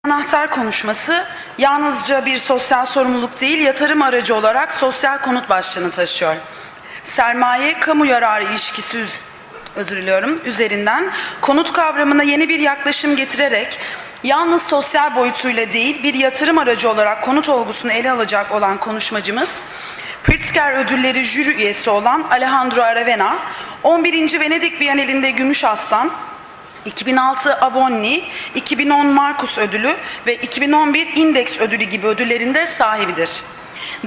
Anahtar konuşması yalnızca bir sosyal sorumluluk değil, yatırım aracı olarak sosyal konut başlığını taşıyor. Sermaye, kamu yararı ilişkisi üzerinden konut kavramına yeni bir yaklaşım getirerek yalnız sosyal boyutuyla değil bir yatırım aracı olarak konut olgusunu ele alacak olan konuşmacımız, Pritzker ödülleri jüri üyesi olan Alejandro Aravena, 11. Venedik Bienalinde Gümüş Aslan, 2006 Avonni, 2010 Marcus ödülü ve 2011 Index ödülü gibi ödüllerin de sahibidir.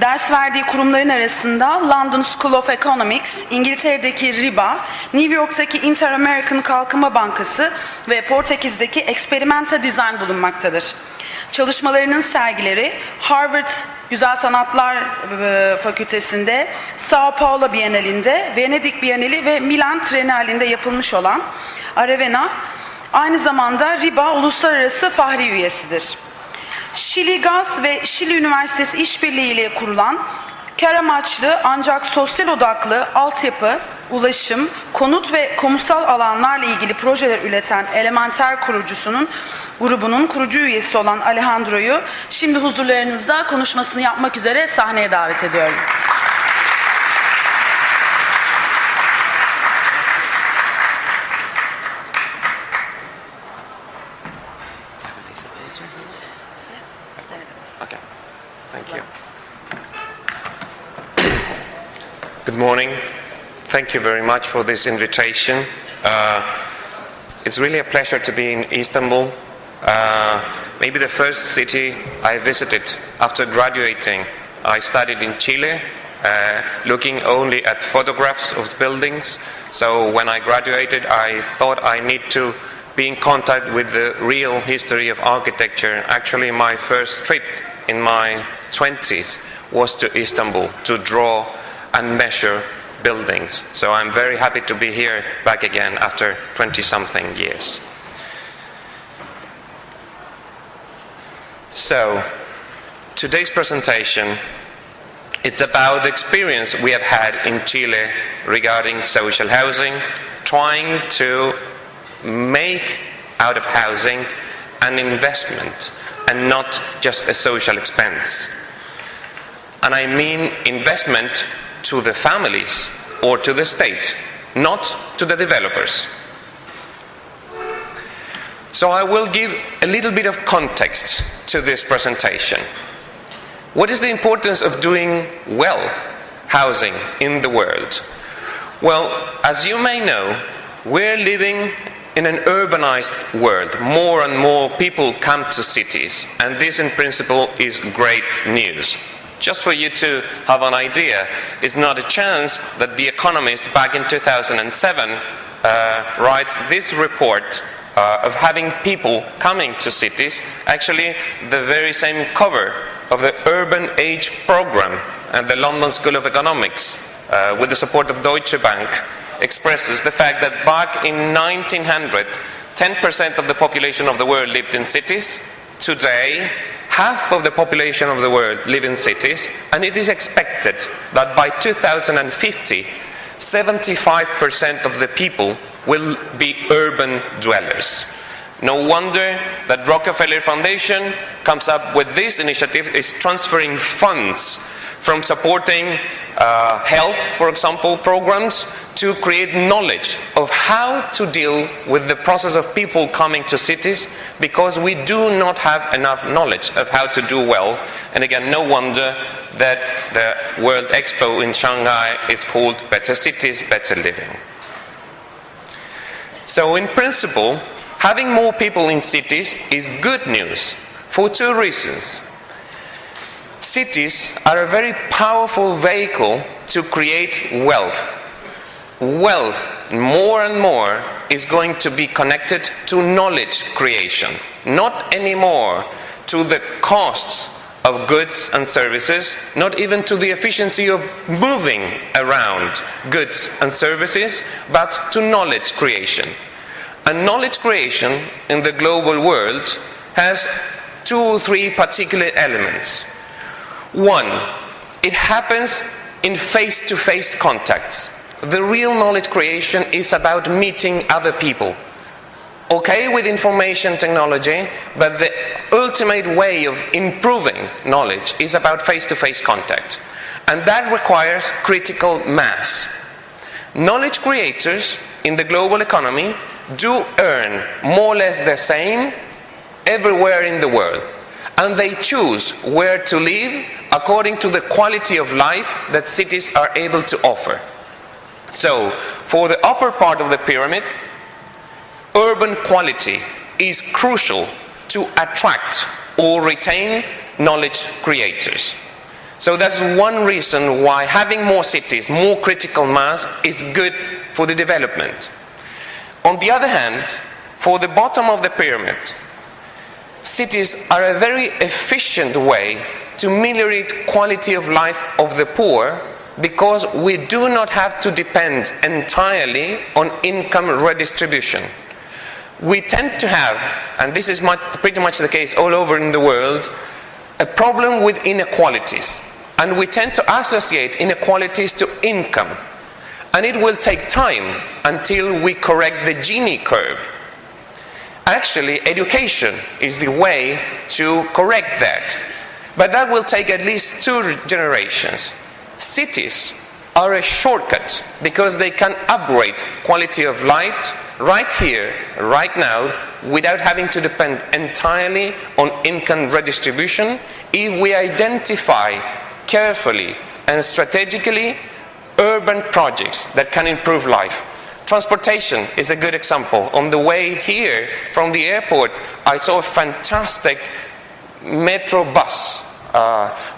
Ders verdiği kurumların arasında London School of Economics, İngiltere'deki RIBA, New York'taki Inter-American Kalkınma Bankası ve Portekiz'deki Experimenta Design bulunmaktadır. Çalışmalarının sergileri Harvard Güzel Sanatlar Fakültesi'nde, Sao Paulo Bienalinde, Venedik Bienali ve Milan Triennale'inde yapılmış olan Aravena, aynı zamanda RIBA Uluslararası Fahri Üyesidir. Şili Gaz ve Şili Üniversitesi işbirliği ile kurulan, kar amaçlı ancak sosyal odaklı altyapı, ulaşım, konut ve kamusal alanlarla ilgili projeler üreten Elementer grubunun kurucu üyesi olan Alejandro'yu şimdi huzurlarınızda konuşmasını yapmak üzere sahneye davet ediyorum. Okay, thank you. Good morning. Thank you very much for this invitation. It's really a pleasure to be in Istanbul. Maybe the first city I visited after graduating. I studied in Chile, looking only at photographs of buildings. So when I graduated, I thought I need to be in contact with the real history of architecture. Actually, my first trip in my 20s was to Istanbul to draw and measure buildings. So I'm very happy to be here back again after 20-something years. So, today's presentation, it's about the experience we have had in Chile regarding social housing, trying to make out of housing an investment and not just a social expense. And I mean investment to the families or to the state, not to the developers. So I will give a little bit of context to this presentation. What is the importance of doing well housing in the world? Well, as you may know, we're living in an urbanized world. More and more people come to cities, and this in principle is great news. Just for you to have an idea, it's not a chance that The Economist back in 2007 writes this report of having people coming to cities, actually the very same cover of the Urban Age program at the London School of Economics with the support of Deutsche Bank expresses the fact that back in 1900, 10% of the population of the world lived in cities. Today, half of the population of the world live in cities, and it is expected that by 2050, 75% of the people will be urban dwellers. No wonder that Rockefeller Foundation comes up with this initiative, is transferring funds from supporting health, for example, programs, to create knowledge of how to deal with the process of people coming to cities, because we do not have enough knowledge of how to do well. And again, no wonder that the World Expo in Shanghai is called Better Cities, Better Living. So in principle, having more people in cities is good news for two reasons. Cities are a very powerful vehicle to create wealth. Wealth, more and more, is going to be connected to knowledge creation, not anymore to the costs of goods and services, not even to the efficiency of moving around goods and services, but to knowledge creation. And knowledge creation in the global world has two or three particular elements. One, it happens in face-to-face contacts. The real knowledge creation is about meeting other people. okay with information technology, but the ultimate way of improving knowledge is about face-to-face contact. And that requires critical mass. Knowledge creators in the global economy do earn more or less the same everywhere in the world. And they choose where to live according to the quality of life that cities are able to offer. So, for the upper part of the pyramid, urban quality is crucial to attract or retain knowledge creators. So that's one reason why having more cities, more critical mass, is good for the development. On the other hand, for the bottom of the pyramid, cities are a very efficient way to ameliorate quality of life of the poor, because we do not have to depend entirely on income redistribution. We tend to have, and this is pretty much the case all over in the world, a problem with inequalities. And we tend to associate inequalities to income. And it will take time until we correct the Gini curve. Actually, education is the way to correct that. But that will take at least 2 generations. Cities are a shortcut because they can upgrade quality of life right here, right now, without having to depend entirely on income redistribution if we identify carefully and strategically urban projects that can improve life. Transportation is a good example. On the way here from the airport, I saw a fantastic metro bus,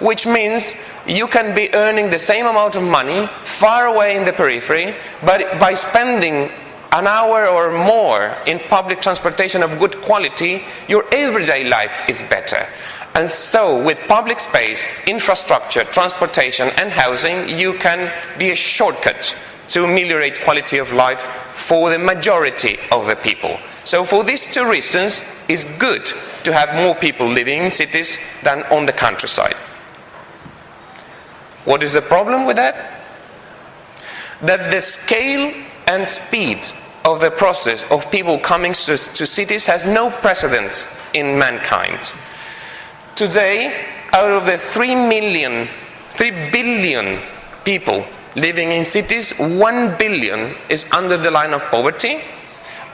which means you can be earning the same amount of money far away in the periphery, but by spending an hour or more in public transportation of good quality, your everyday life is better. And so, with public space, infrastructure, transportation, and housing, you can be a shortcut to ameliorate quality of life for the majority of the people. So, for these 2 reasons, it's good to have more people living in cities than on the countryside. What is the problem with that? That the scale and speed of the process of people coming to cities has no precedence in mankind. Today, out of the 3 billion people living in cities, 1 billion is under the line of poverty.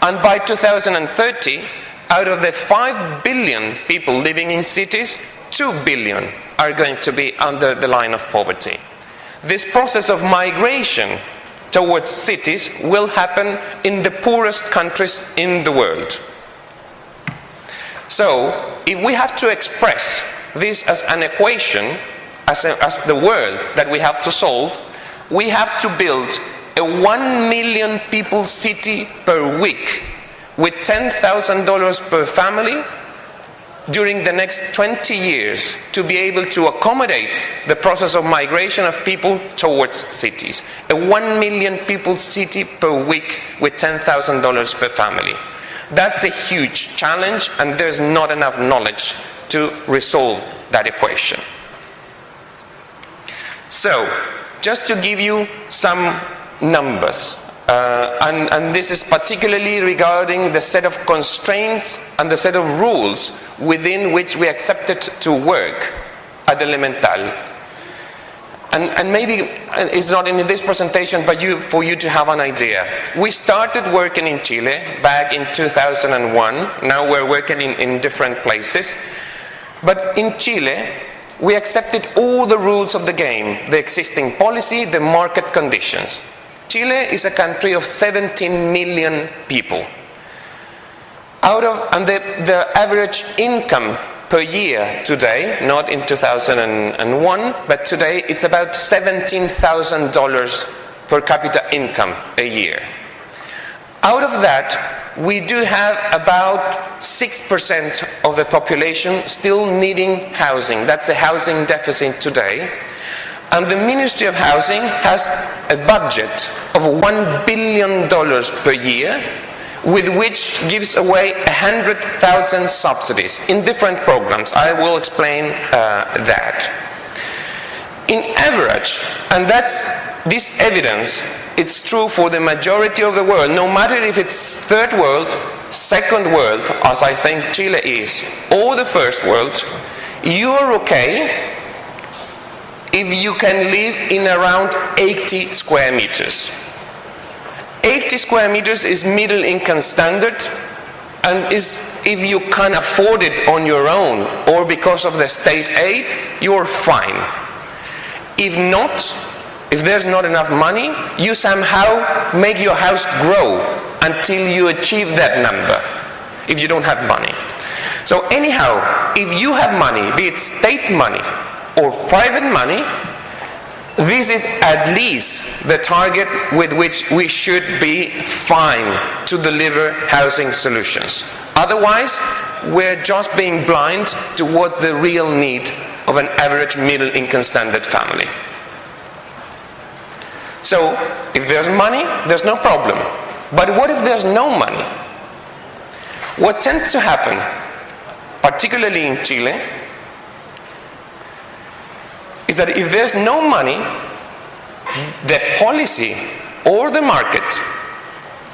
And by 2030, out of the 5 billion people living in cities, 2 billion are going to be under the line of poverty. This process of migration towards cities will happen in the poorest countries in the world. So, if we have to express this as an equation, as the world that we have to solve, we have to build a 1 million people city per week with $10,000 per family during the next 20 years to be able to accommodate the process of migration of people towards cities. A 1 million people city per week with $10,000 per family. That's a huge challenge, and there's not enough knowledge to resolve that equation. So, just to give you some numbers, and this is particularly regarding the set of constraints and the set of rules within which we accepted to work at Elemental. And maybe it's not in this presentation, but for you to have an idea. We started working in Chile back in 2001. Now we're working in different places. But in Chile, we accepted all the rules of the game, the existing policy, the market conditions. Chile is a country of 17 million people. And the average income per year today, not in 2001, but today it's about $17,000 per capita income a year. Out of that, we do have about 6% of the population still needing housing. That's a housing deficit today. And the Ministry of Housing has a budget of $1 billion per year, with which gives away 100,000 subsidies in different programs. I will explain that. In average, and this evidence, it's true for the majority of the world, no matter if it's third world second world, as I think Chile is, or the first world, you are okay if you can live in around 80 square meters. 80 square meters is middle income standard, and if you can afford it on your own or because of the state aid, you're fine. If not, if there's not enough money, you somehow make your house grow until you achieve that number, if you don't have money. So anyhow, if you have money, be it state money or private money, this is at least the target with which we should be fine to deliver housing solutions. Otherwise, we're just being blind towards the real need of an average middle income standard family. So, if there's money, there's no problem. But what if there's no money? What tends to happen, particularly in Chile, is that if there's no money, the policy or the market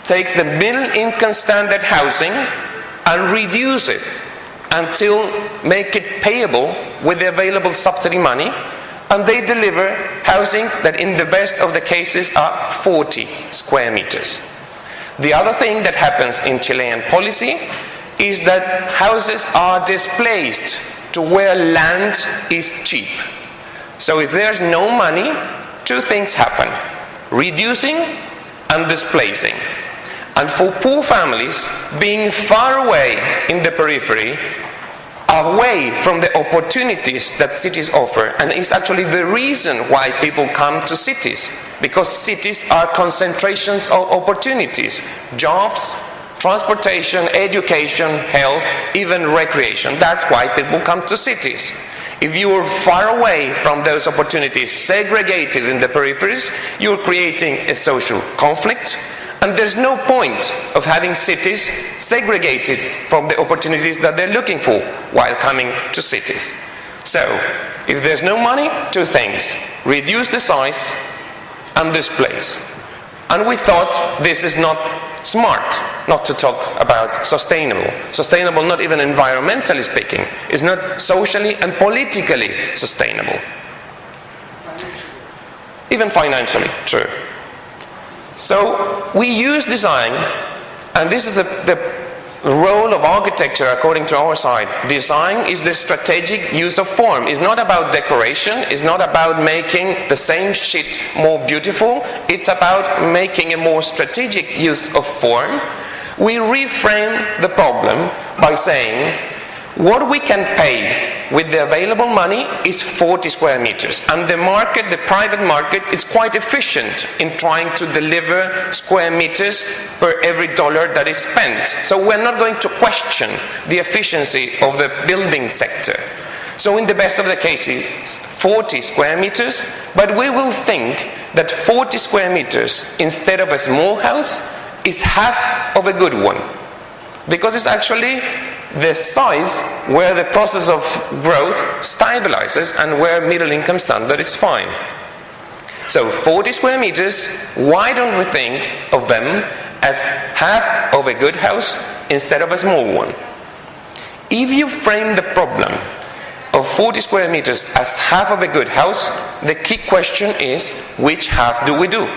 takes the middle income standard housing and reduces it until make it payable with the available subsidy money, and they deliver housing that in the best of the cases are 40 square meters. The other thing that happens in Chilean policy is that houses are displaced to where land is cheap. So if there's no money, two things happen: reducing and displacing. And for poor families, being far away in the periphery, away from the opportunities that cities offer, and is actually the reason why people come to cities, because cities are concentrations of opportunities: jobs, transportation, education, health, even recreation. That's why people come to cities. If you are far away from those opportunities, segregated in the peripheries, you're creating a social conflict, and there's no point of having cities segregated from the opportunities that they're looking for while coming to cities. So, if there's no money, two things: reduce the size and displace. And we thought this is not smart, not to talk about sustainable. Sustainable, not even environmentally speaking, is not socially and politically sustainable. Even financially, true. So we use design, and this is the role of architecture according to our side. Design is the strategic use of form. It's not about decoration, it's not about making the same shit more beautiful, it's about making a more strategic use of form. We reframe the problem by saying what we can pay with the available money is 40 square meters, and the market, the private market, is quite efficient in trying to deliver square meters per every dollar that is spent. So we're not going to question the efficiency of the building sector. So in the best of the cases, 40 square meters, but we will think that 40 square meters instead of a small house is half of a good one, because it's actually the size where the process of growth stabilizes and where middle income standard is fine. So 40 square meters, why don't we think of them as half of a good house instead of a small one? If you frame the problem of 40 square meters as half of a good house, the key question is, which half do we do?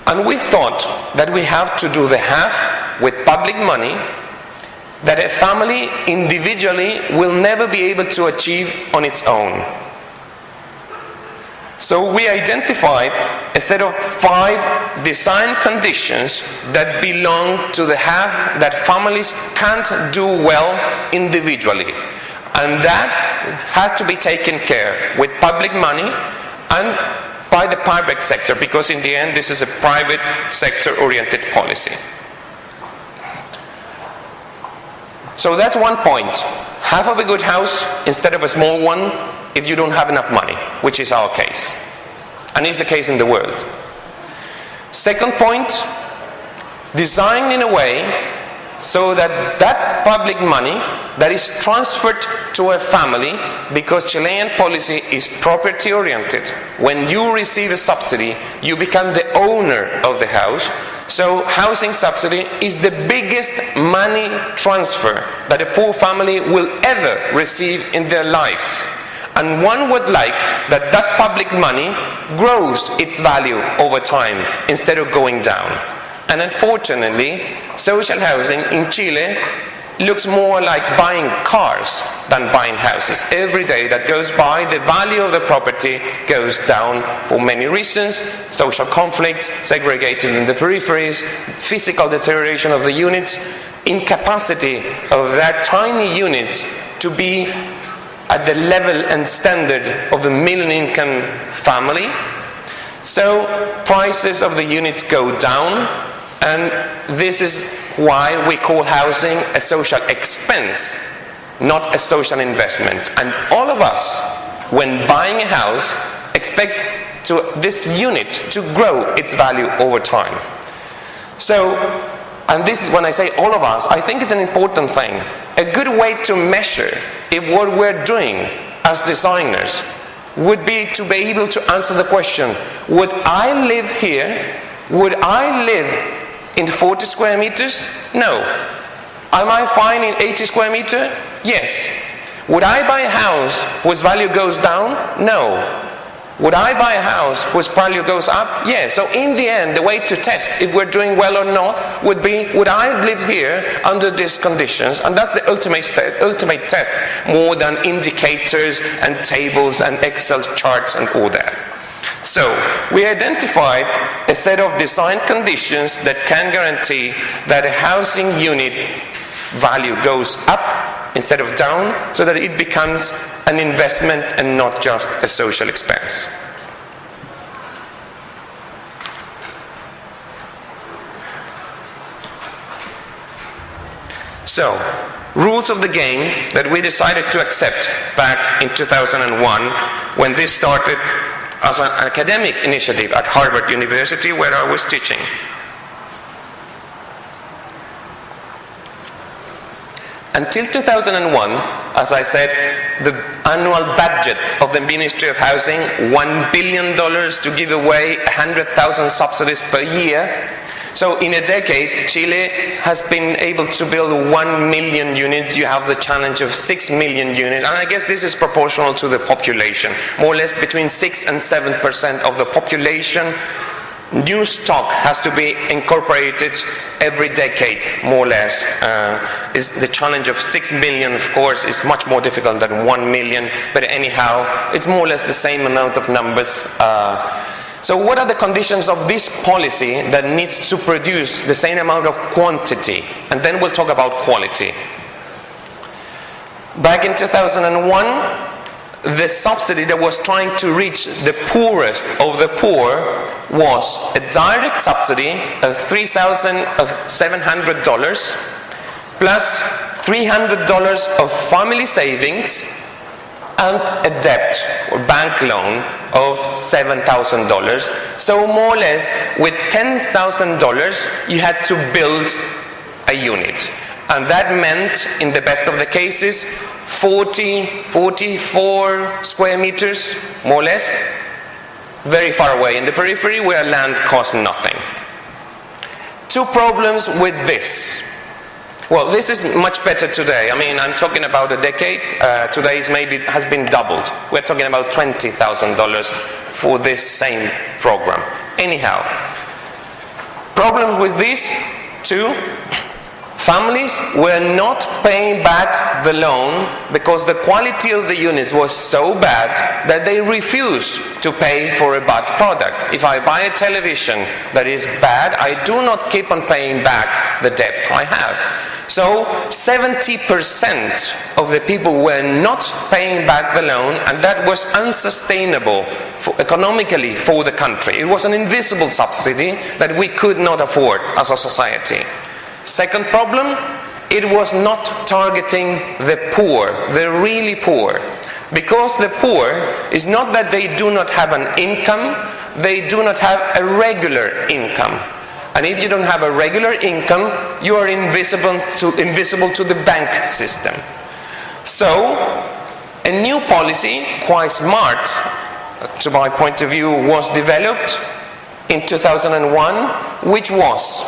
And we thought that we have to do the half with public money that a family individually will never be able to achieve on its own. So we identified a set of 5 design conditions that belong to the half that families can't do well individually. And that had to be taken care with public money and by the private sector, because in the end this is a private sector oriented policy. So that's one point. Half of a good house instead of a small one if you don't have enough money, which is our case, and is the case in the world. Second point, design in a way so that that public money that is transferred to a family, because Chilean policy is property oriented. When you receive a subsidy, you become the owner of the house. So housing subsidy is the biggest money transfer that a poor family will ever receive in their lives. And one would like that that public money grows its value over time instead of going down. And unfortunately, social housing in Chile looks more like buying cars than buying houses. Every day that goes by, the value of the property goes down for many reasons: social conflicts, segregated in the peripheries, physical deterioration of the units, incapacity of that tiny units to be at the level and standard of the middle-income family. So prices of the units go down, and this is why we call housing a social expense, not a social investment. And all of us, when buying a house, expect this unit to grow its value over time. So, and this is when I say all of us, I think it's an important thing. A good way to measure if what we're doing as designers would be to be able to answer the question, would I live here? Would I live in 40 square meters? No. Am I fine in 80 square meters? Yes. Would I buy a house whose value goes down? No. Would I buy a house whose value goes up? Yes. So in the end, the way to test if we're doing well or not would be, would I live here under these conditions? And that's the ultimate test, more than indicators and tables and Excel charts and all that. So, we identified a set of design conditions that can guarantee that a housing unit value goes up instead of down, so that it becomes an investment and not just a social expense. So, rules of the game that we decided to accept back in 2001 when this started as an academic initiative at Harvard University, where I was teaching. Until 2001, as I said, the annual budget of the Ministry of Housing, $1 billion to give away 100,000 subsidies per year. So in a decade, Chile has been able to build 1 million units. You have the challenge of 6 million units, and I guess this is proportional to the population. More or less between 6 and 7% of the population. New stock has to be incorporated every decade, more or less. Is the challenge of 6 million, of course, is much more difficult than 1 million, but anyhow, it's more or less the same amount of numbers. So what are the conditions of this policy that needs to produce the same amount of quantity? And then we'll talk about quality. Back in 2001, the subsidy that was trying to reach the poorest of the poor was a direct subsidy of $3,700 plus $300 of family savings and a debt or bank loan of $7,000. So more or less, with $10,000, you had to build a unit. And that meant, in the best of the cases, 44 square meters, more or less, very far away in the periphery where land costs nothing. Two problems with this. Well, this is much better today. I mean, I'm talking about a decade. Today has been doubled. We're talking about $20,000 for this same program. Anyhow, problems with this too. Families were not paying back the loan because the quality of the units was so bad that they refused to pay for a bad product. If I buy a television that is bad, I do not keep on paying back the debt I have. So 70% of the people were not paying back the loan, and that was unsustainable economically for the country. It was an invisible subsidy that we could not afford as a society. Second problem, it was not targeting the poor, the really poor. Because the poor is not that they do not have an income, they do not have a regular income. And if you don't have a regular income, you are invisible to the bank system. So, a new policy, quite smart, to my point of view, was developed in 2001, which was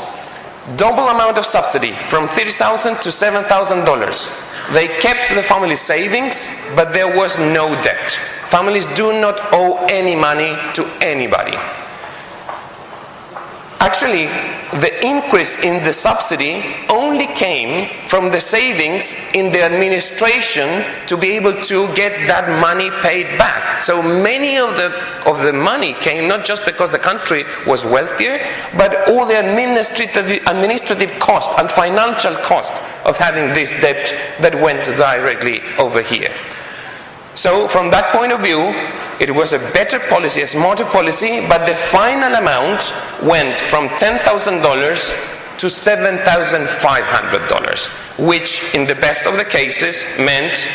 double amount of subsidy from $30,000 to $7,000. They kept the family savings, but there was no debt. Families do not owe any money to anybody. Actually, the increase in the subsidy only came from the savings in the administration to be able to get that money paid back. So many of the money came not just because the country was wealthier, but all the administrative cost and financial cost of having this debt that went directly over here. So from that point of view, it was a better policy, a smarter policy, but the final amount went from $10,000 to $7,500, which in the best of the cases meant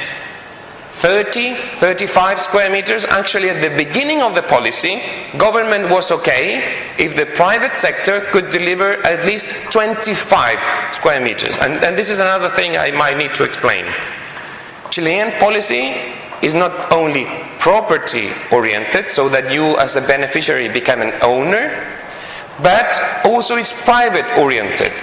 35 square meters. Actually, at the beginning of the policy, government was okay if the private sector could deliver at least 25 square meters. And this is another thing I might need to explain. Chilean policy is not only property oriented, so that you as a beneficiary become an owner, but also it's private oriented.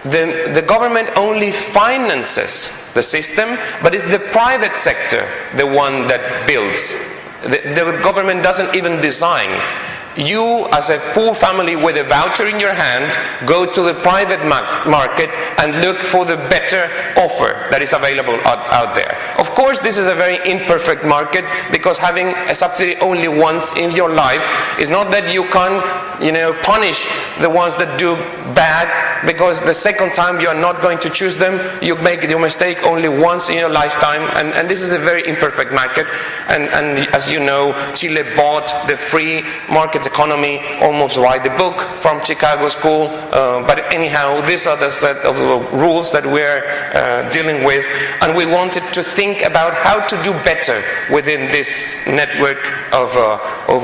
The government only finances the system, but it's the private sector the one that builds. The government doesn't even design. You, as a poor family with a voucher in your hand, go to the private market and look for the better offer that is available out there. Of course, this is a very imperfect market, because having a subsidy only once in your life is not that you can, punish the ones that do bad, because the second time you are not going to choose them. You make your mistake only once in your lifetime, and this is a very imperfect market. And as you know, Chile bought the free market economy almost by the book from Chicago School, but anyhow, these are the set of rules that we're dealing with, and we wanted to think about how to do better within this network of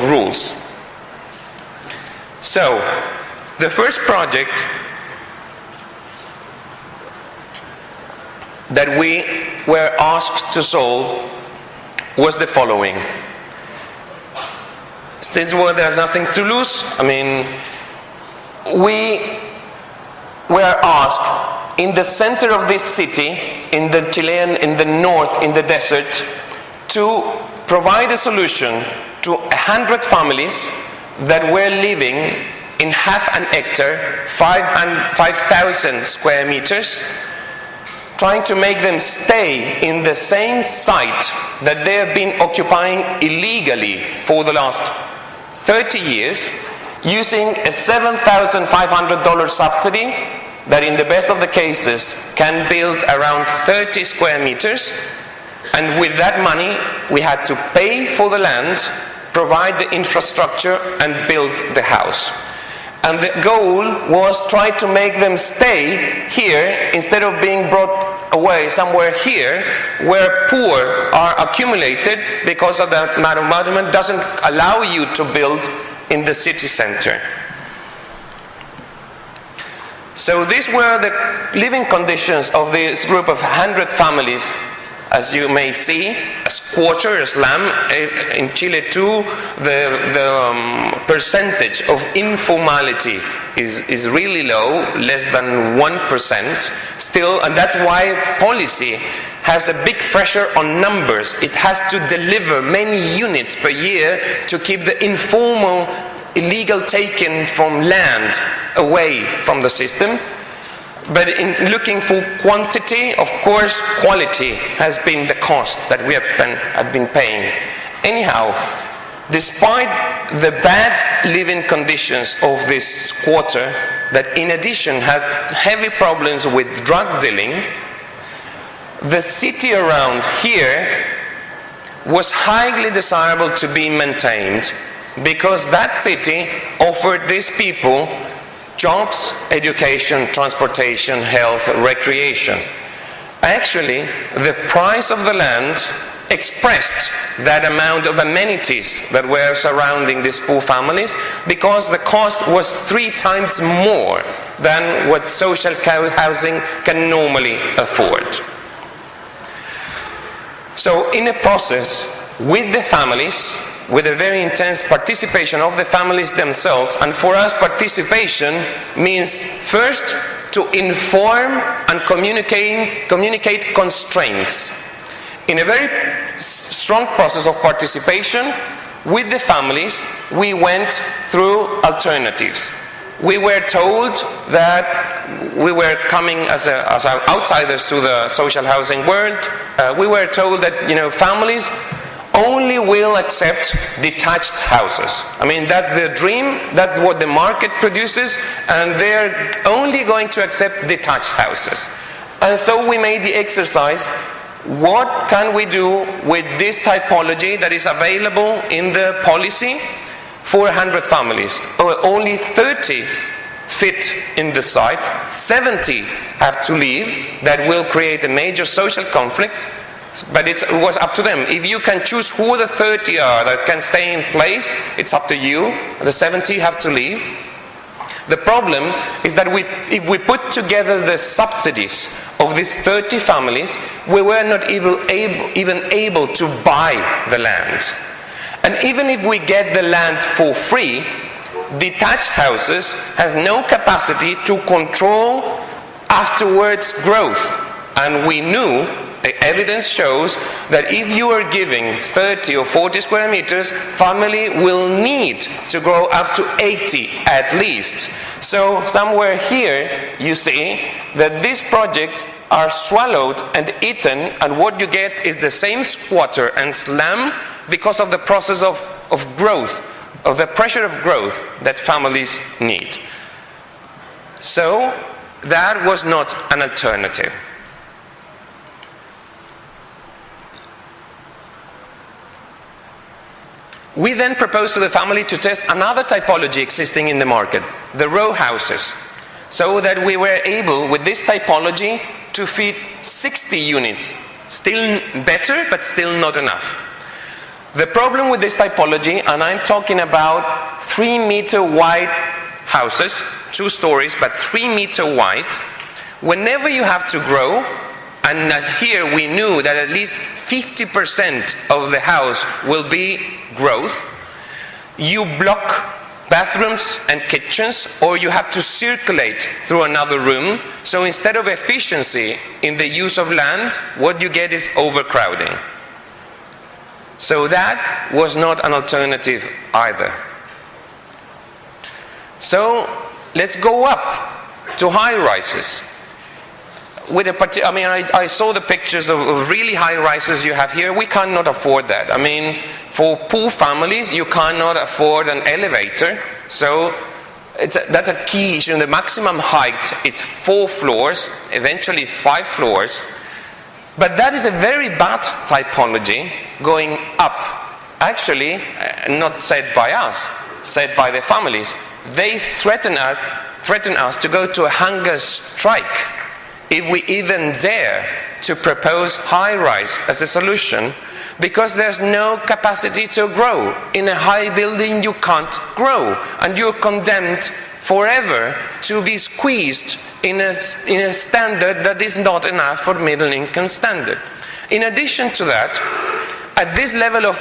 rules. So, the first project that we were asked to solve was the following. Since there's nothing to lose, we were asked in the center of this city, in the north, in the desert, to provide a solution to 100 families that were living in half an hectare, 5,000 square meters, trying to make them stay in the same site that they have been occupying illegally for the last 30 years, using a $7,500 subsidy that in the best of the cases can build around 30 square meters. And with that money, we had to pay for the land, provide the infrastructure, and build the house. And the goal was try to make them stay here instead of being brought away somewhere here where poor are accumulated, because of that management doesn't allow you to build in the city center. So these were the living conditions of this group of 100 families. As you may see, a squatter, a slum. In Chile too, the percentage of informality is really low, less than 1% still, and that's why policy has a big pressure on numbers. It has to deliver many units per year to keep the informal, illegal taking from land away from the system. But in looking for quantity, of course, quality has been the cost that we have been paying. Anyhow, despite the bad living conditions of this squatter, that in addition had heavy problems with drug dealing, the city around here was highly desirable to be maintained, because that city offered these people jobs, education, transportation, health, recreation. Actually, the price of the land expressed that amount of amenities that were surrounding these poor families, because the cost was 3 times more than what social housing can normally afford. So in a process with the families, with a very intense participation of the families themselves. And for us, participation means first to inform and communicate constraints. In a very strong process of participation with the families, we went through alternatives. We were told that we were coming as outsiders to the social housing world. We were told that, families only will accept detached houses. I mean, that's their dream, that's what the market produces, and they're only going to accept detached houses. And so we made the exercise, what can we do with this typology that is available in the policy? 400 families, only 30 fit in the site, 70 have to leave. That will create a major social conflict, but it was up to them. If you can choose who the 30 are that can stay in place, it's up to you. The 70 have to leave. The problem is that if we put together the subsidies of these 30 families, we were not even able to buy the land. And even if we get the land for free, detached houses has no capacity to control afterwards growth. And we knew, the evidence shows, that if you are giving 30 or 40 square meters, family will need to grow up to 80 at least. So somewhere here you see that these projects are swallowed and eaten, and what you get is the same squatter and slum because of the process of growth, of the pressure of growth that families need. So that was not an alternative. We then proposed to the family to test another typology existing in the market, the row houses, so that we were able, with this typology, to fit 60 units. Still better, but still not enough. The problem with this typology, and I'm talking about 3-meter wide houses, 2 stories, but 3 meter wide, whenever you have to grow, and here we knew that at least 50% of the house will be growth, you block bathrooms and kitchens, or you have to circulate through another room. So instead of efficiency in the use of land, what you get is overcrowding. So that was not an alternative either. So let's go up to high-rises. I saw the pictures of really high rises you have here. We cannot afford that. I mean, for poor families, you cannot afford an elevator. So that's a key issue. The maximum height is 4 floors, eventually 5 floors. But that is a very bad typology going up. Actually, not said by us, said by the families. They threaten us to go to a hunger strike if we even dare to propose high-rise as a solution, because there's no capacity to grow. In a high building you can't grow, and you're condemned forever to be squeezed in a standard that is not enough for middle income standard. In addition to that, at this level of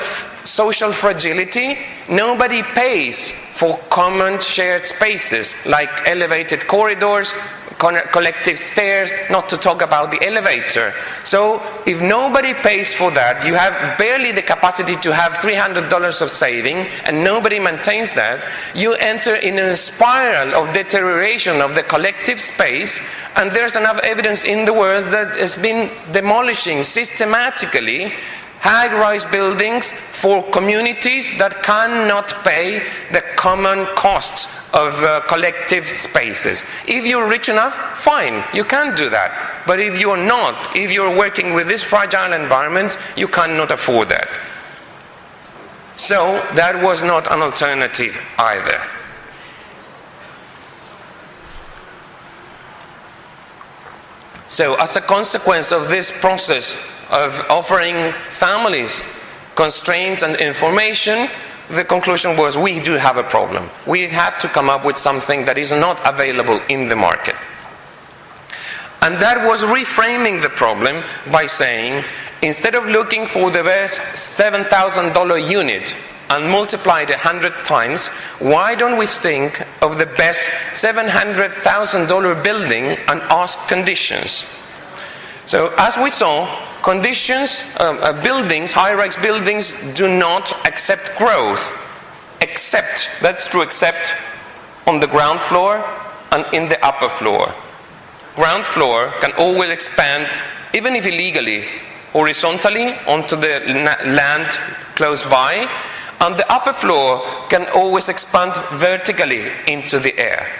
social fragility, nobody pays for common shared spaces like elevated corridors, collective stairs, not to talk about the elevator. So if nobody pays for that, you have barely the capacity to have $300 of saving, and nobody maintains that, you enter in a spiral of deterioration of the collective space. And there's enough evidence in the world that has been demolishing systematically high-rise buildings for communities that cannot pay the common cost of collective spaces. If you're rich enough, fine, you can do that. But if you're not, if you're working with these fragile environments, you cannot afford that. So that was not an alternative either. So as a consequence of this process of offering families constraints and information, the conclusion was we do have a problem. We have to come up with something that is not available in the market. And that was reframing the problem by saying, instead of looking for the best $7,000 unit and multiply it 100 times, why don't we think of the best $700,000 building and ask conditions? So as we saw, conditions, buildings, high-rise buildings do not accept growth, except on the ground floor and in the upper floor. Ground floor can always expand, even if illegally, horizontally onto the land close by, and the upper floor can always expand vertically into the air.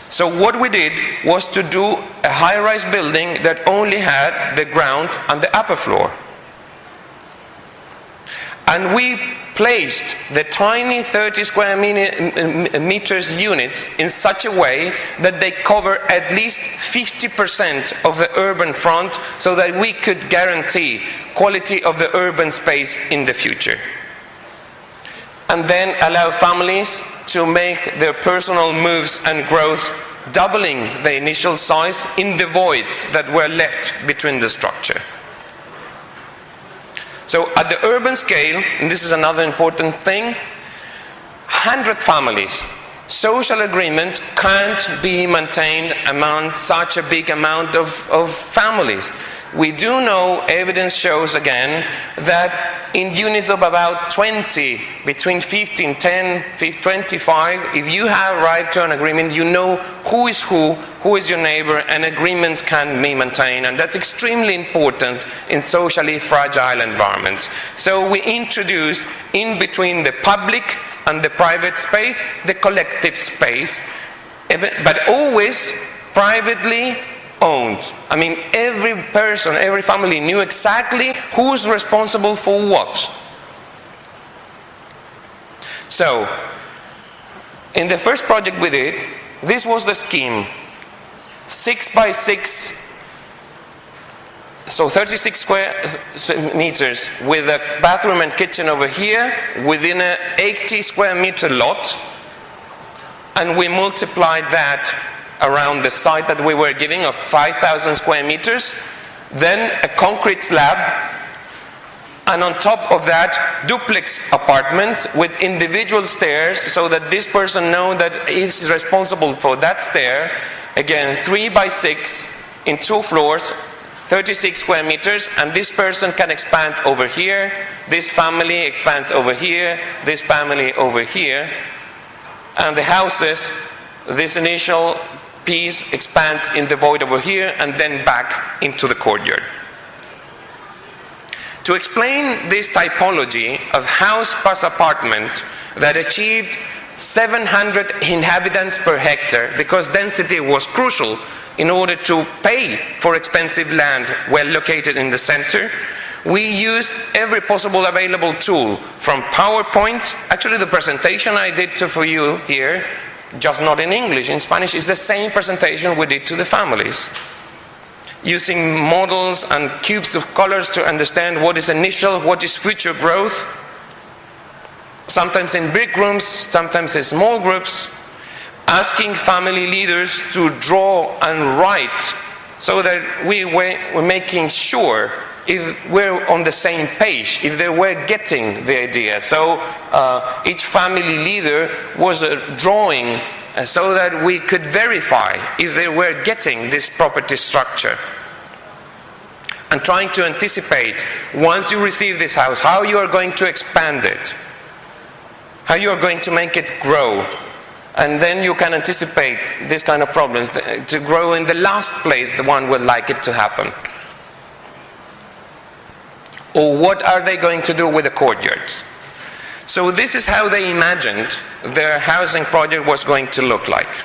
So what we did was to do a high-rise building that only had the ground and the upper floor. And we placed the tiny 30 square meters units in such a way that they cover at least 50% of the urban front, so that we could guarantee quality of the urban space in the future. And then allow families to make their personal moves and growth, doubling the initial size in the voids that were left between the structure. So at the urban scale, and this is another important thing, 100 families, social agreements can't be maintained among such a big amount of families. We do know, evidence shows again, that in units of about 20, between 15, 10, 25, if you have arrived to an agreement, you know who is your neighbor, and agreements can be maintained. And that's extremely important in socially fragile environments. So we introduced, in between the public and the private space, the collective space, but always privately owned. I mean, every person, every family knew exactly who's responsible for what. So, in the first project we did, this was the scheme. 6 by 6, so 36 square meters, with a bathroom and kitchen over here, within an 80 square meter lot, and we multiplied that around the site that we were giving of 5,000 square meters, then a concrete slab, and on top of that, duplex apartments with individual stairs, so that this person knows that he's responsible for that stair. Again, 3 by 6 in 2 floors, 36 square meters, and this person can expand over here, this family expands over here, this family over here, and the houses, this initial piece expands in the void over here and then back into the courtyard. To explain this typology of house plus apartment that achieved 700 inhabitants per hectare, because density was crucial in order to pay for expensive land well located in the center, we used every possible available tool, from PowerPoint. Actually, the presentation I did for you here, just not in English, in Spanish, is the same presentation we did to the families, using models and cubes of colors to understand what is initial, what is future growth, sometimes in big rooms, sometimes in small groups, asking family leaders to draw and write, so that we were making sure if we're on the same page, if they were getting the idea. So each family leader was drawing so that we could verify if they were getting this property structure. And trying to anticipate, once you receive this house, how you are going to expand it, how you are going to make it grow. And then you can anticipate this kind of problems, to grow in the last place the one would like it to happen. Or what are they going to do with the courtyards? So this is how they imagined their housing project was going to look like.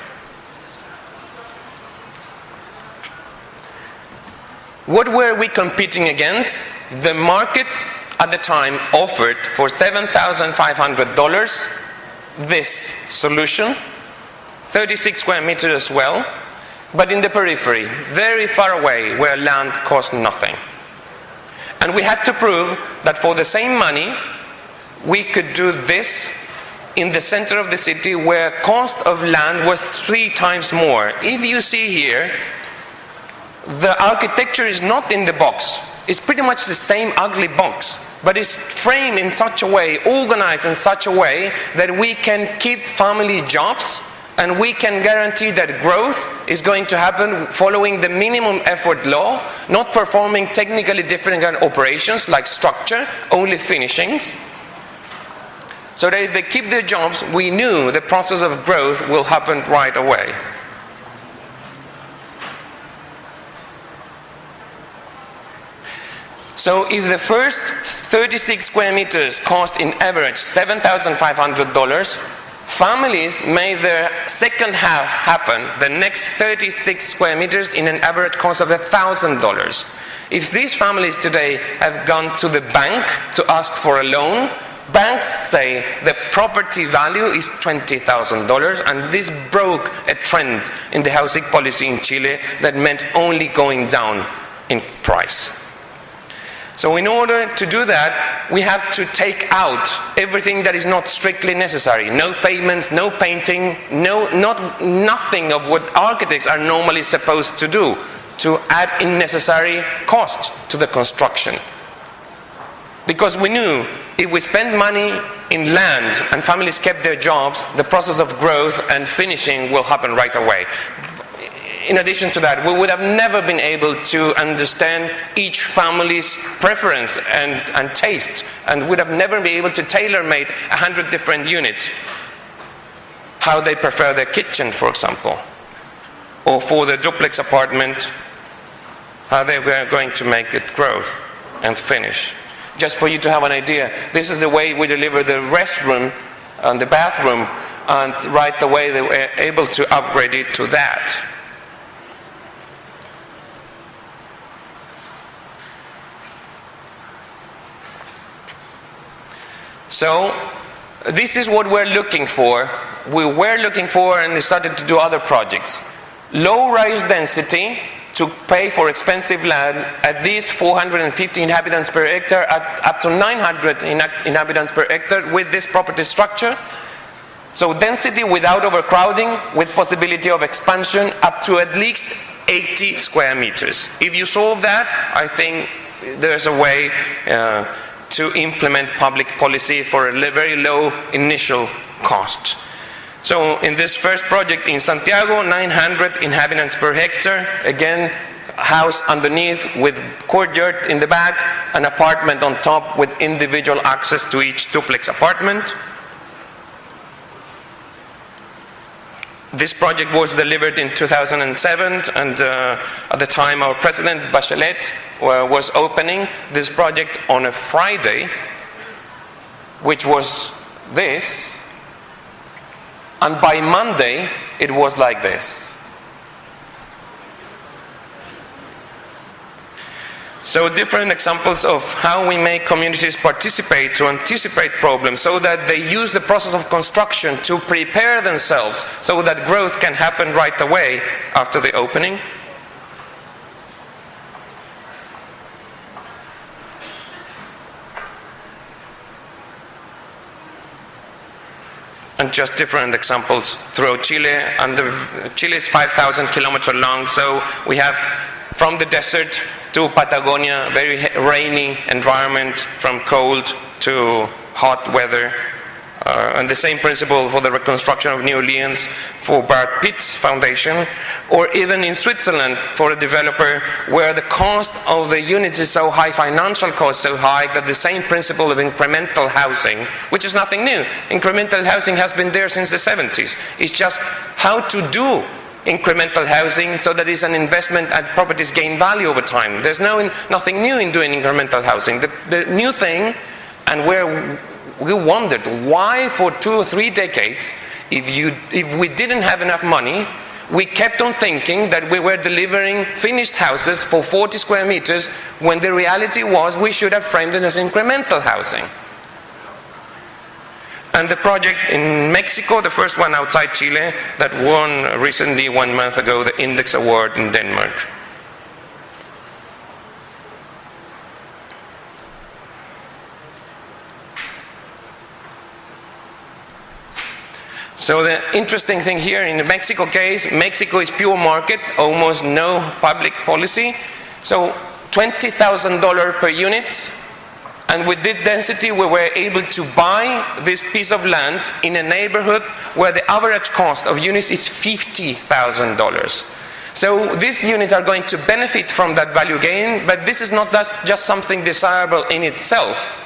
What were we competing against? The market at the time offered for $7,500 this solution, 36 square meters as well, but in the periphery, very far away, where land cost nothing. And we had to prove that for the same money, we could do this in the center of the city, where cost of land was 3 times more. If you see here, the architecture is not in the box. It's pretty much the same ugly box. but it's framed in such a way, organized in such a way that we can keep family jobs and we can guarantee that growth is going to happen following the minimum effort law, not performing technically different kind of operations like structure, only finishings. So that if they keep their jobs, we knew the process of growth will happen right away. So if the first 36 square meters cost in average $7,500, families made their second half happen, the next 36 square meters, in an average cost of $1,000. If these families today have gone to the bank to ask for a loan, banks say the property value is $20,000, and this broke a trend in the housing policy in Chile that meant only going down in price. So in order to do that, we have to take out everything that is not strictly necessary. No payments, no painting, nothing of what architects are normally supposed to do to add unnecessary cost to the construction. Because we knew if we spend money in land and families kept their jobs, the process of growth and finishing will happen right away. In addition to that, we would have never been able to understand each family's preference and taste, and would have never been able to tailor-make 100 different units, how they prefer their kitchen, for example, or for the duplex apartment, how they were going to make it grow and finish. Just for you to have an idea, this is the way we deliver the restroom and the bathroom, and right away they were able to upgrade it to that. So this is what we're looking for. We were looking for, and we started to do other projects. Low-rise density to pay for expensive land, at least 450 inhabitants per hectare, up to 900 inhabitants per hectare with this property structure. So density without overcrowding, with possibility of expansion up to at least 80 square meters. If you solve that, I think there's a way to implement public policy for a very low initial cost. So in this first project in Santiago, 900 inhabitants per hectare, again, house underneath with courtyard in the back, an apartment on top with individual access to each duplex apartment. This project was delivered in 2007, and at the time our president, Bachelet, was opening this project on a Friday, which was this, and by Monday it was like this. So different examples of how we make communities participate to anticipate problems, so that they use the process of construction to prepare themselves so that growth can happen right away after the opening. And just different examples throughout Chile. And Chile is 5,000 kilometers long, so we have from the desert to Patagonia, very rainy environment, from cold to hot weather. And the same principle for the reconstruction of New Orleans for Brad Pitt's foundation, or even in Switzerland for a developer where the cost of the units is so high, financial cost so high, that the same principle of incremental housing, which is nothing new. Incremental housing has been there since the 70s. It's just how to do incremental housing so that it's an investment and properties gain value over time. There's nothing new in doing incremental housing. The new thing, and where we wondered why for 2 or 3 decades, if we didn't have enough money, we kept on thinking that we were delivering finished houses for 40 square meters, when the reality was we should have framed it as incremental housing. And the project in Mexico, the first one outside Chile, that won recently 1 month ago the Index Award in Denmark. So the interesting thing here in the Mexico case, Mexico is pure market, almost no public policy. So $20,000 per unit, And with this density, we were able to buy this piece of land in a neighborhood where the average cost of units is $50,000. So these units are going to benefit from that value gain, but this is not just something desirable in itself.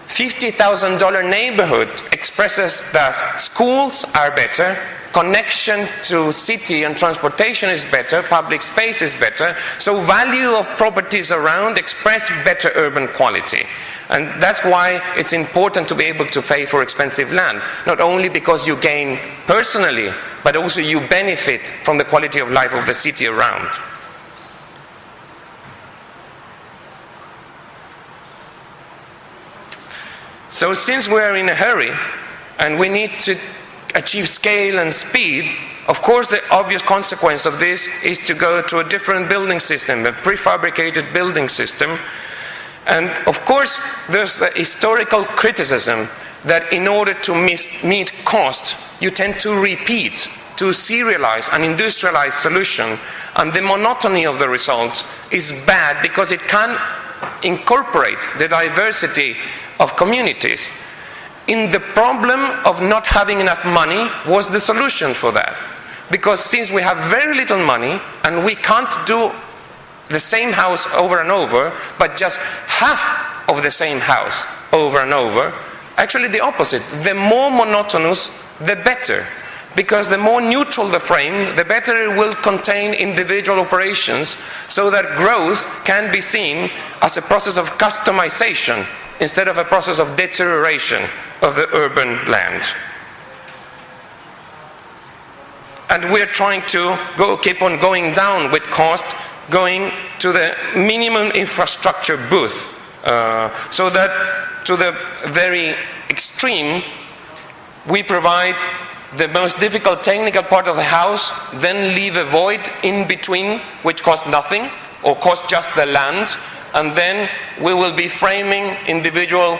$50,000 neighborhood expresses that schools are better, connection to city and transportation is better, public space is better, so value of properties around express better urban quality. And that's why it's important to be able to pay for expensive land, not only because you gain personally, but also you benefit from the quality of life of the city around. So since we're in a hurry and we need to achieve scale and speed, of course the obvious consequence of this is to go to a different building system, a prefabricated building system. And of course there's the historical criticism that in order to meet cost, you tend to repeat, to serialize an industrialized solution, and the monotony of the result is bad because it can incorporate the diversity of communities. In the problem of not having enough money was the solution for that. Because since we have very little money and we can't do the same house over and over, but just half of the same house over and over, actually the opposite. The more monotonous, the better. Because the more neutral the frame, the better it will contain individual operations, so that growth can be seen as a process of customization instead of a process of deterioration of the urban land. And we're trying to keep on going down with cost, going to the minimum infrastructure booth, so that to the very extreme, we provide the most difficult technical part of the house, then leave a void in between, which costs nothing, or costs just the land, and then we will be framing individual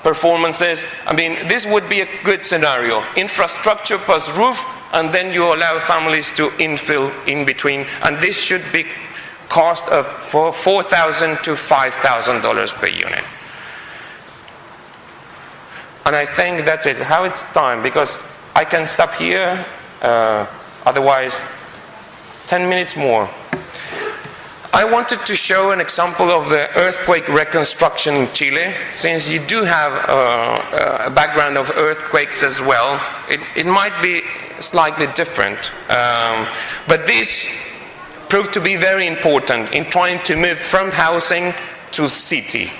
performances. I mean, this would be a good scenario. Infrastructure plus roof, and then you allow families to infill in between, and this should be cost of $4,000 to $5,000 per unit. And I think that's it. How it's time, because I can stop here, otherwise 10 minutes more. I wanted to show an example of the earthquake reconstruction in Chile, since you do have a background of earthquakes as well. It might be slightly different, but this proved to be very important in trying to move from housing to city.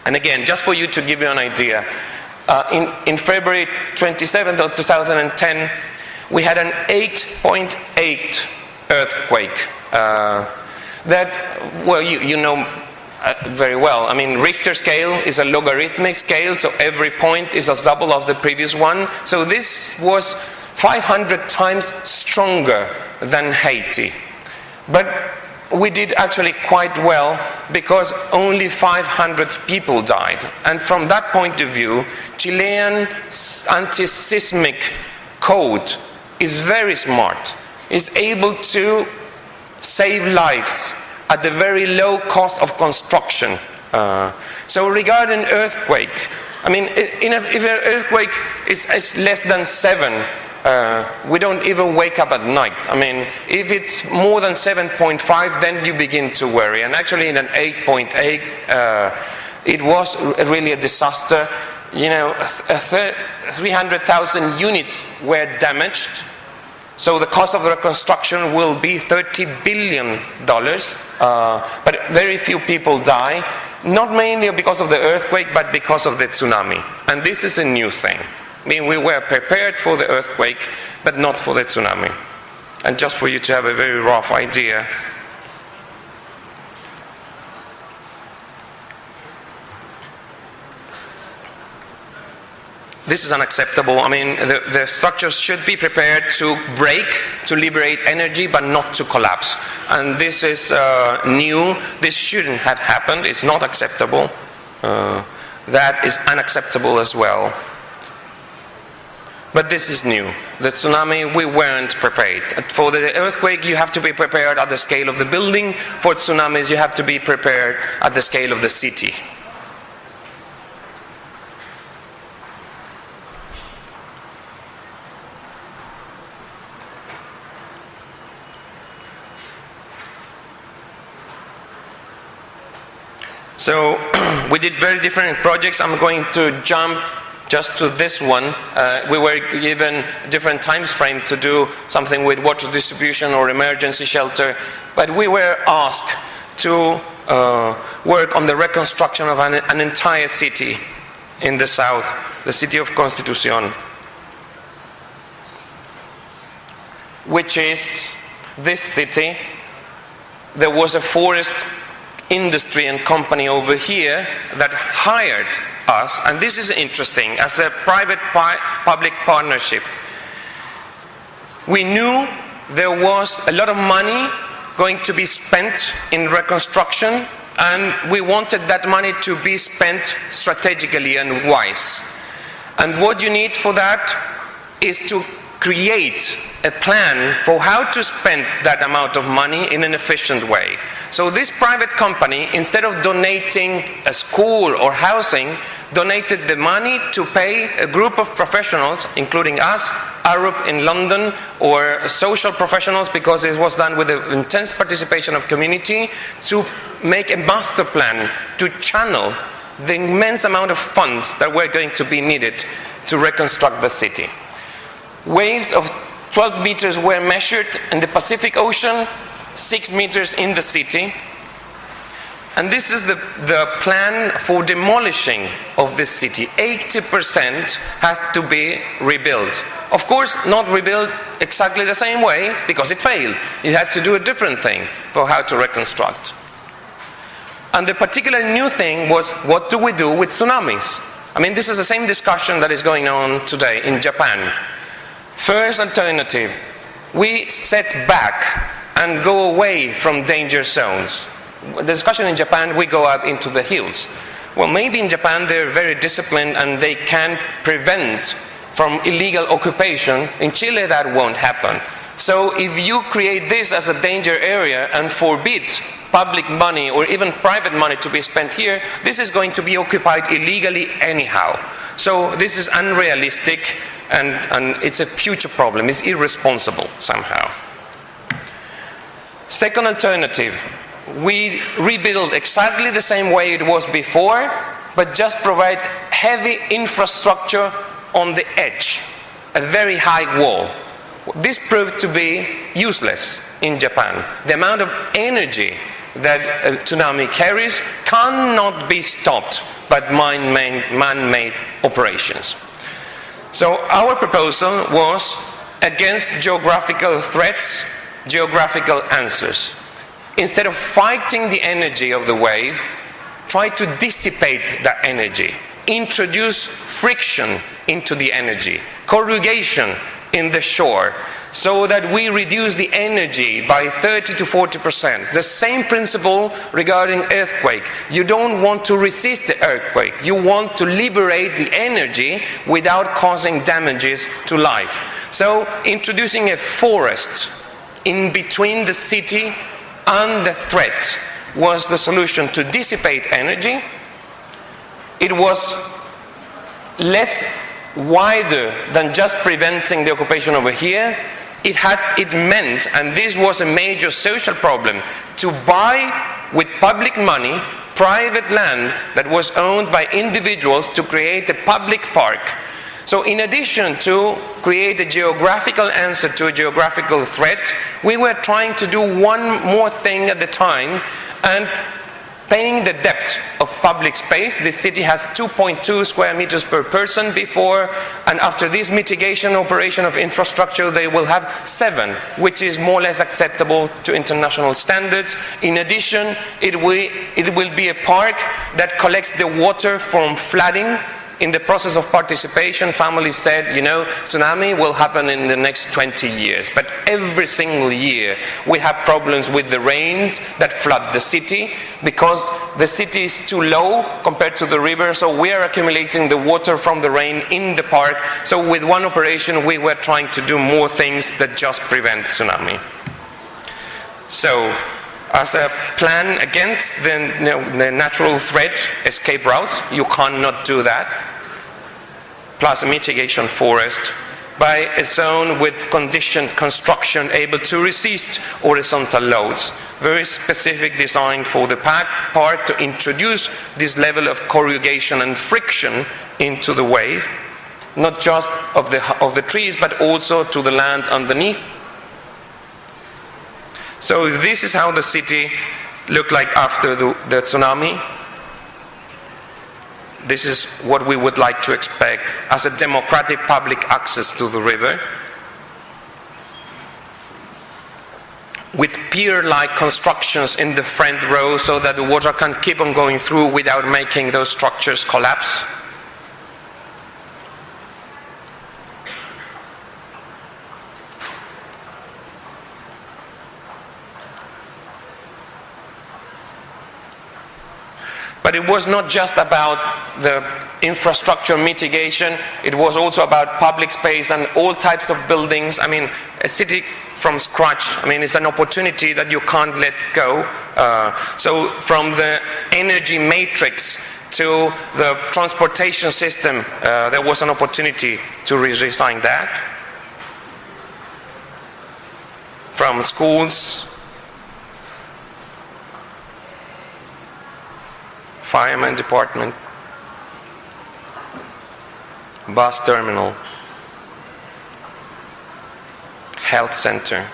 And again, just for you to give you an idea, in February 27th of 2010, we had an 8.8 earthquake. That, well, you know very well. I mean, Richter scale is a logarithmic scale, so every point is a double of the previous one. So this was 500 times stronger than Haiti. But we did actually quite well because only 500 people died. And from that point of view, Chilean anti-seismic code is very smart. It's able to save lives at the very low cost of construction. So regarding earthquake, I mean, if an earthquake is less than 7, we don't even wake up at night. I mean, if it's more than 7.5, then you begin to worry. And actually in an 8.8, it was really a disaster. You know, 300,000 units were damaged. So the cost of the reconstruction will be $30 billion, but very few people die, not mainly because of the earthquake, but because of the tsunami. And this is a new thing. I mean, we were prepared for the earthquake, but not for the tsunami. And just for you to have a very rough idea, this is unacceptable. I mean, the structures should be prepared to break, to liberate energy, but not to collapse. And this is new. This shouldn't have happened. It's not acceptable. That is unacceptable as well. But this is new. The tsunami, we weren't prepared. For the earthquake, you have to be prepared at the scale of the building. For tsunamis, you have to be prepared at the scale of the city. So we did very different projects. I'm going to jump just to this one. We were given different time frame to do something with water distribution or emergency shelter, but we were asked to work on the reconstruction of an entire city in the south, the city of Constitución, which is this city. There was a forest industry and company over here that hired us, and this is interesting, as a private-public partnership. We knew there was a lot of money going to be spent in reconstruction, and we wanted that money to be spent strategically and wise. And what you need for that is to create a plan for how to spend that amount of money in an efficient way. So this private company, instead of donating a school or housing, donated the money to pay a group of professionals, including us, Arup in London, or social professionals, because it was done with the intense participation of community, to make a master plan to channel the immense amount of funds that were going to be needed to reconstruct the city. Waves of 12 meters were measured in the Pacific Ocean, 6 meters in the city. And this is the plan for demolishing of this city. 80% has to be rebuilt. Of course, not rebuilt exactly the same way, because it failed. It had to do a different thing for how to reconstruct. And the particular new thing was, what do we do with tsunamis? I mean, this is the same discussion that is going on today in Japan. First alternative, we set back and go away from danger zones. The discussion in Japan, we go up into the hills. Well, maybe in Japan they're very disciplined and they can prevent from illegal occupation. In Chile that won't happen. So if you create this as a danger area and forbid public money or even private money to be spent here, this is going to be occupied illegally anyhow. So this is unrealistic, and it's a future problem. It's irresponsible somehow. Second alternative, we rebuild exactly the same way it was before, but just provide heavy infrastructure on the edge, a very high wall. This proved to be useless in Japan. The amount of energy that a tsunami carries cannot be stopped by man-made operations. So our proposal was against geographical threats, geographical answers. Instead of fighting the energy of the wave, try to dissipate that energy. Introduce friction into the energy, corrugation in the shore, so that we reduce the energy by 30 to 40%. The same principle regarding earthquake. You don't want to resist the earthquake. You want to liberate the energy without causing damages to life. So introducing a forest in between the city and the threat was the solution to dissipate energy. It was less wider than just preventing the occupation over here. It meant, and this was a major social problem, to buy with public money private land that was owned by individuals to create a public park. So in addition to create a geographical answer to a geographical threat, we were trying to do one more thing at a time, and paying the debt of public space. The city has 2.2 square meters per person before, and after this mitigation operation of infrastructure, they will have 7, which is more or less acceptable to international standards. In addition, it will be a park that collects the water from flooding. In the process of participation, families said, you know, tsunami will happen in the next 20 years. But every single year we have problems with the rains that flood the city because the city is too low compared to the river. So we are accumulating the water from the rain in the park. So with one operation we were trying to do more things that just prevent tsunami. So as a plan against the natural threat, escape routes, you cannot do that. Plus a mitigation forest, by a zone with conditioned construction able to resist horizontal loads. Very specific design for the park to introduce this level of corrugation and friction into the wave, not just of the trees, but also to the land underneath. So this is how the city looked like after the tsunami. This is what we would like to expect as a democratic public access to the river, with pier-like constructions in the front row so that the water can keep on going through without making those structures collapse. But it was not just about the infrastructure mitigation, it was also about public space and all types of buildings. I mean, a city from scratch, I mean, it's an opportunity that you can't let go. So from the energy matrix to the transportation system, there was an opportunity to redesign that. From schools, fireman department, bus terminal, health center.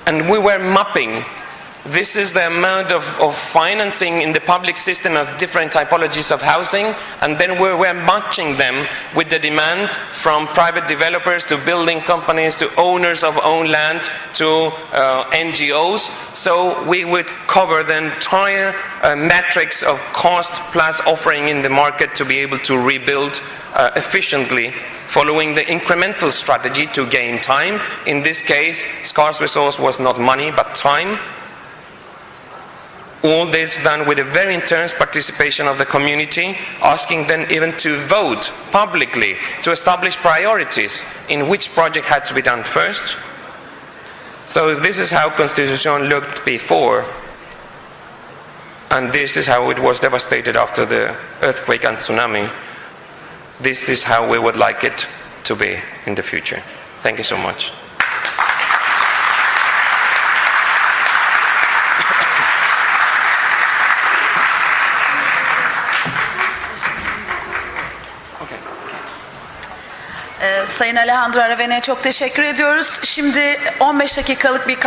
And we were mapping, this is the amount of financing in the public system of different typologies of housing, and then we were matching them with the demand from private developers to building companies to owners of own land to NGOs. So we would cover the entire matrix of cost plus offering in the market to be able to rebuild efficiently, following the incremental strategy to gain time. In this case, scarce resource was not money but time. All this done with a very intense participation of the community, asking them even to vote publicly to establish priorities in which project had to be done first. So this is how Constitution looked before, and this is how it was devastated after the earthquake and tsunami. This is how we would like it to be in the future. Thank you so much. Sayın Alejandro Aravena'ya çok teşekkür ediyoruz. Şimdi 15 dakikalık bir